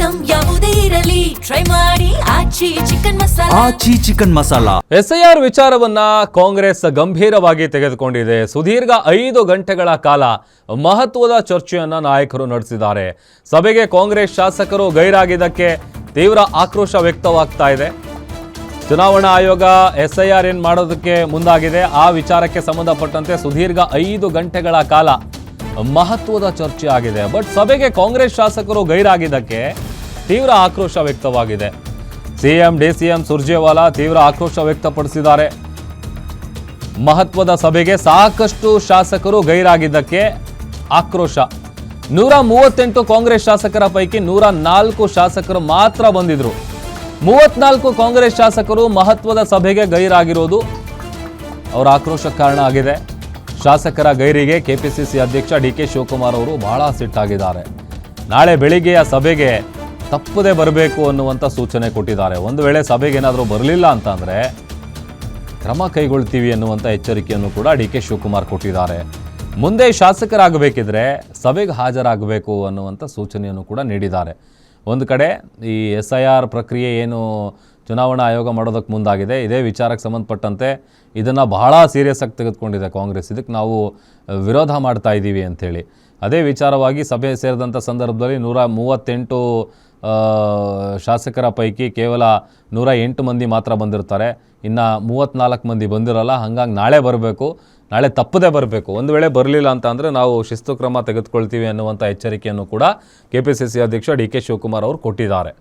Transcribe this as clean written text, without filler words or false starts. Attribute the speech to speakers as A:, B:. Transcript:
A: Item ಯಾವುದೇ ಇರಲಿ try ಮಾಡಿ ಆಚಿ ಚಿಕನ್ ಮಸಾಲಾ.
B: ಎಸ್ಐಆರ್ ವಿಚಾರವನ್ನ ಕಾಂಗ್ರೆಸ್ ಗಂಭೀರವಾಗಿ ತೆಗೆದುಕೊಂಡಿದೆ. ಸುದೀರ್ಘ 5 ಗಂಟೆಗಳ ಕಾಲ ಮಹತ್ವದ ಚರ್ಚೆಯನ್ನ ನಾಯಕರು ನಡೆಸಿದ್ದಾರೆ. ಸಭೆಗೆ ಕಾಂಗ್ರೆಸ್ ಶಾಸಕರು ಗೈರಾಗಿದ್ದಕ್ಕೆ ತೀವ್ರ ಆಕ್ರೋಶ ವ್ಯಕ್ತವಾಗ್ತಾ ಇದೆ. ಚುನಾವಣಾ ಆಯೋಗ ಎಸ್ಐಆರ್ ಏನ್ ಮಾಡೋದಕ್ಕೆ ಮುಂದಾಗಿದೆ, ಆ ವಿಚಾರಕ್ಕೆ ಸಂಬಂಧಪಟ್ಟಂತೆ ಸುದೀರ್ಘ 5 ಗಂಟೆಗಳ ಕಾಲ ಮಹತ್ವದ ಚರ್ಚೆ ಆಗಿದೆ. ಬಟ್ ಸಭೆಗೆ ಕಾಂಗ್ರೆಸ್ ಶಾಸಕರು ಗೈರಾಗಿದ್ದಕ್ಕೆ ತೀವ್ರ ಆಕ್ರೋಶ ವ್ಯಕ್ತವಾಗಿದೆ. ಸಿಎಂ ಡಿಸಿಎಂ ಸುರ್ಜೇವಾಲಾ ತೀವ್ರ ಆಕ್ರೋಶ ವ್ಯಕ್ತಪಡಿಸಿದ್ದಾರೆ. ಮಹತ್ವದ ಸಭೆಗೆ ಸಾಕಷ್ಟು ಶಾಸಕರು ಗೈರಾಗಿದ್ದಕ್ಕೆ ಆಕ್ರೋಶ. 138 ಕಾಂಗ್ರೆಸ್ ಶಾಸಕರ ಪೈಕಿ 104 ಶಾಸಕರು ಮಾತ್ರ ಬಂದಿದ್ರು. 34 ಕಾಂಗ್ರೆಸ್ ಶಾಸಕರು ಮಹತ್ವದ ಸಭೆಗೆ ಗೈರಾಗಿರೋದು ಅವರ ಆಕ್ರೋಶಕ್ಕೆ ಕಾರಣ ಆಗಿದೆ. ಶಾಸಕರ ಗೈರಿಗೆ ಕೆಪಿಸಿಸಿ ಅಧ್ಯಕ್ಷ ಡಿ.ಕೆ. ಶಿವಕುಮಾರ್ ಅವರು ಬಹಳ ಸಿಟ್ಟಾಗಿದ್ದಾರೆ. ನಾಳೆ ಬೆಳಿಗ್ಗೆಯ ಸಭೆಗೆ ತಪ್ಪದೆ ಬರಬೇಕು ಅನ್ನುವಂಥ ಸೂಚನೆ ಕೊಟ್ಟಿದ್ದಾರೆ. ಒಂದು ವೇಳೆ ಸಭೆಗೆ ಏನಾದರೂ ಬರಲಿಲ್ಲ ಅಂತಂದರೆ ಕ್ರಮ ಕೈಗೊಳ್ತೀವಿ ಅನ್ನುವಂಥ ಎಚ್ಚರಿಕೆಯನ್ನು ಕೂಡ ಡಿ.ಕೆ. ಶಿವಕುಮಾರ್ ಕೊಟ್ಟಿದ್ದಾರೆ. ಮುಂದೆ ಶಾಸಕರಾಗಬೇಕಿದ್ರೆ ಸಭೆಗೆ ಹಾಜರಾಗಬೇಕು ಅನ್ನುವಂಥ ಸೂಚನೆಯನ್ನು ಕೂಡ ನೀಡಿದ್ದಾರೆ. ಒಂದು ಕಡೆ ಈ SIR ಪ್ರಕ್ರಿಯೆ ಏನು ಚುನಾವಣಾ ಆಯೋಗ ಮಾಡೋದಕ್ಕೆ ಮುಂದಾಗಿದೆ, ಇದೇ ವಿಚಾರಕ್ಕೆ ಸಂಬಂಧಪಟ್ಟಂತೆ ಇದನ್ನು ಬಹಳ ಸೀರಿಯಸ್ ಆಗಿ ತೆಗೆದುಕೊಂಡಿದೆ ಕಾಂಗ್ರೆಸ್. ಇದಕ್ಕೆ ನಾವು ವಿರೋಧ ಮಾಡ್ತಾ ಇದ್ದೀವಿ ಅಂಥೇಳಿ ಅದೇ ವಿಚಾರವಾಗಿ ಸಭೆ ಸೇರಿದಂಥ ಸಂದರ್ಭದಲ್ಲಿ 138 ಶಾಸಕರ ಪೈಕಿ ಕೇವಲ 108 ಮಂದಿ ಮಾತ್ರ ಬಂದಿರ್ತಾರೆ. ಇನ್ನು 34 ಮಂದಿ ಬಂದಿರಲ್ಲ. ಹಾಗಾಗಿ ನಾಳೆ ಬರಬೇಕು, ನಾಳೆ ತಪ್ಪದೇ ಬರಬೇಕು. ಒಂದು ವೇಳೆ ಬರಲಿಲ್ಲ ಅಂತ ಅಂದರೆ ನಾವು ಶಿಸ್ತು ಕ್ರಮ ತೆಗೆದುಕೊಳ್ತೀವಿ ಅನ್ನುವಂಥ ಎಚ್ಚರಿಕೆಯನ್ನು ಕೂಡ ಕೆಪಿಸಿಸಿ ಅಧ್ಯಕ್ಷ ಡಿ.ಕೆ. ಶಿವಕುಮಾರ್ ಅವರು ಕೊಟ್ಟಿದ್ದಾರೆ.